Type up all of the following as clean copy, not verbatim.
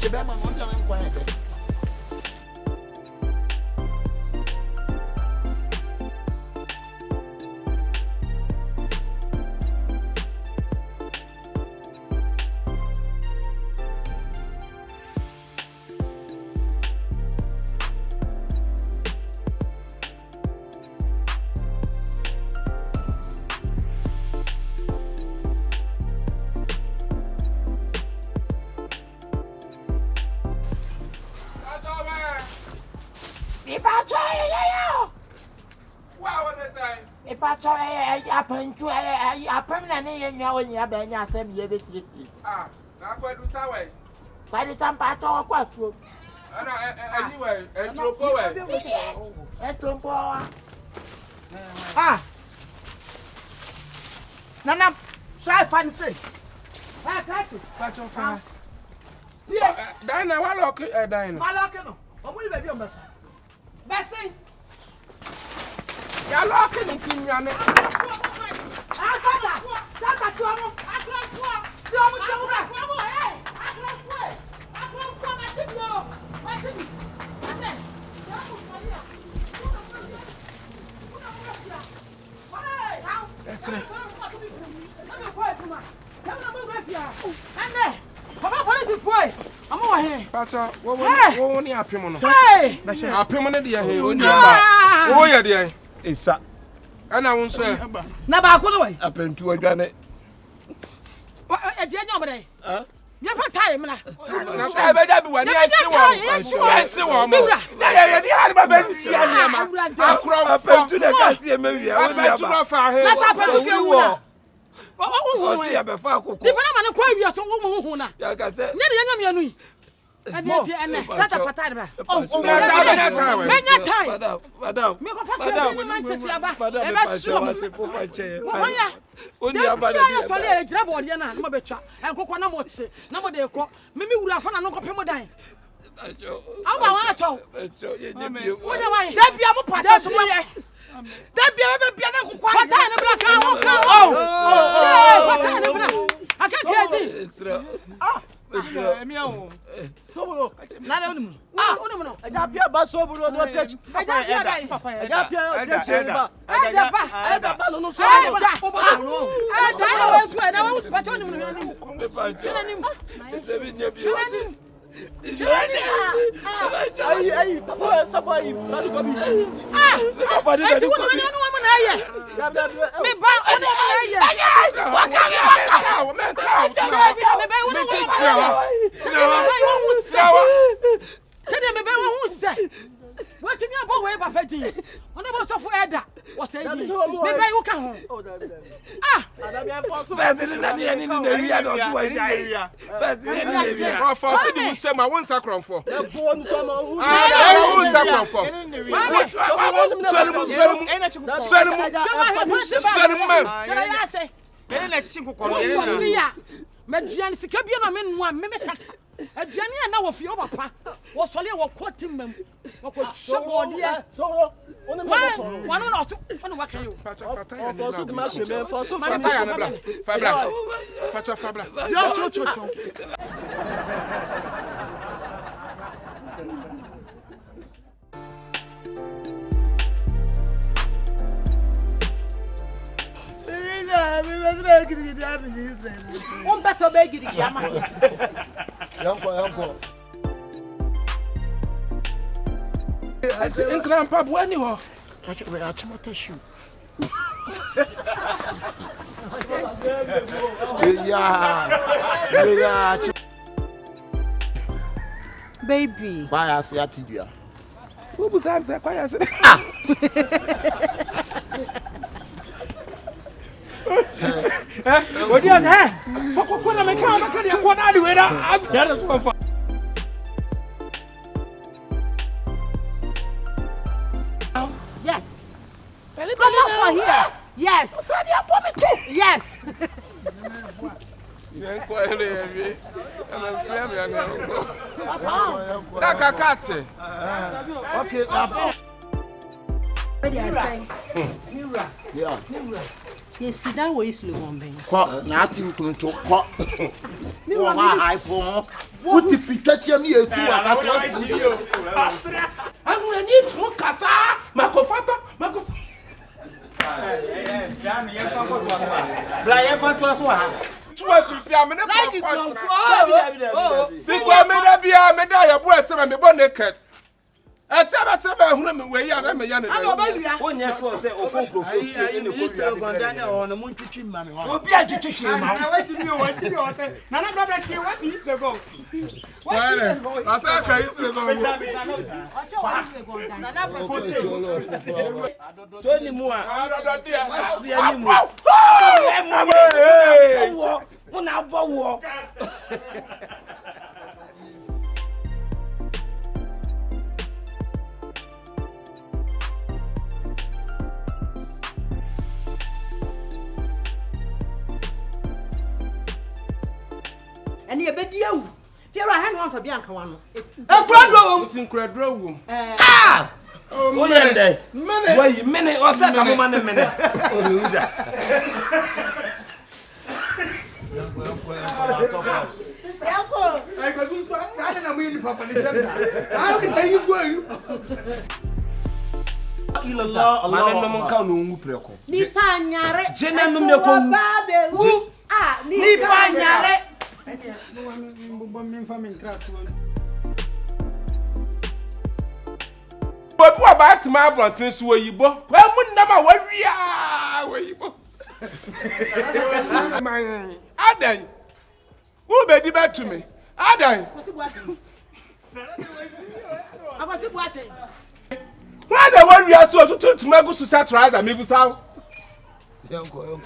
Chibema, one time quiet. Ah, now quite do so way. By the time I talk about you, anyway, and throw away. Ah. Nana, try fancy. Ah, catch it. Patch of fire. Dinah, what look at Dinah? Malakano. What will you be on the Bessie? You're locking it in your neck. That's it. I'm over here. Pacha, what will you have him on? Hey! I pay money here. Oh, yeah, dear. it's a And I won't say, Nabako away. up into a granite. What a gentleman? Never time. I bet everyone I see one. Up to the castle, maybe I will have a falcon. If I'm a quite young woman, Like I said, Madam, Madam, Sobolo. Nada onum. Onum no. Eja pia ba Sobolo do touch. Eja pia Eja ba no so. Eja no so na wo pa cho onum no. Ay, papa safari. Papa de do. Me ba ono what you mean about way Papa D? On about so for Edda. What's that? Maybe you can. Ah, I won't sacrum for. Median Sikabia men one, maybe Shatta. A Jania now of your papa was only what caught him. One also, what can you? One best of begging, Uncle. In Grandpa, when you are, I should tissue. Yeah. Baby. Why I say at you? who was I quiet? What do you have? What am I going yes. Come here. Yes. Yes. Okay. Yeah. Yes, sit down where you sleep on me. Nothing to talk. You are high for what if you touch your ear too? I'm going to need to Kasa, Makofato, Makofato. Brian Fantois. Like it from Sikwa meda bia meda ya boy se me bon naked. Ataba taba hunu me we ya na me ya na. Onya so se okonkro fo ni ko ri Gondania on the moon twitching man. Obi agitwehwe ma. Na wait me what you want. Na na brother chi what is the go? What is the go? Asa ka is the go. Na na fo se. So ni mu a. Adodo dia. Asia ni mu. Wo una bowo. And you bet you. Fear I had one for Bianca one. A crowd room. Ah! Oh, minute or second woman a minute. But what about my brother? So you bo? Well, number what Yeboah. Adan. Who be back to me? Adan. Why the one we are so to my good society rise and maybe sound? Yanko.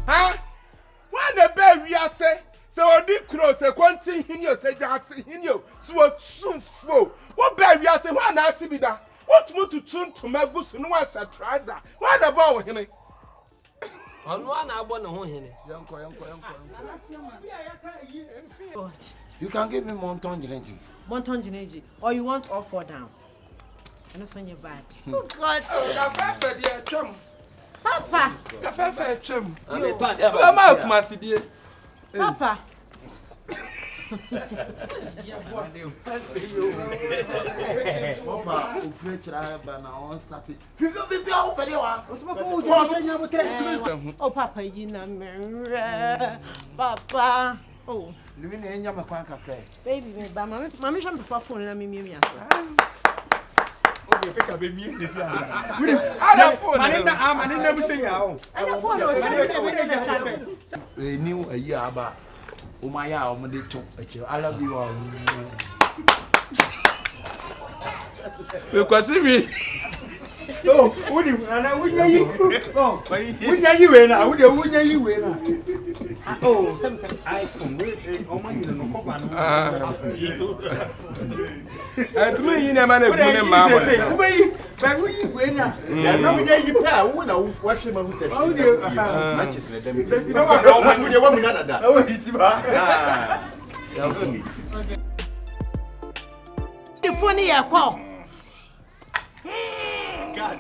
Huh? Why the bear we are say? So the cross a quantum in your say in you. So soon full. What bear we are say? Why not to be that? What more to tune to my goose and once a trouser? Why the bow him? On one I want to him. Yanko. You can give me Monton Geneji. Or you want all four down? I know when you're bad. Oh God! Oh, dear chum. Papa. Fair chum. I'm a Papa. Oh, Papa, you know, Papa. Oh, baby, Mamma, Papa, phone and me. Pick up a music. I don't phone. I didn't never say how. I don't phone. A new a year about Umaya, I love you all. Because if oh, would you? And I wouldn't you? Oh, wouldn't you win? I wouldn't you win? Oh, some iPhone. Oh, my, you know, and to me, you never know. But we win. Now we get you pay. Who know what she said? Oh, dear, matches. Let them know. I want you another. Oh, it's the funny call. God.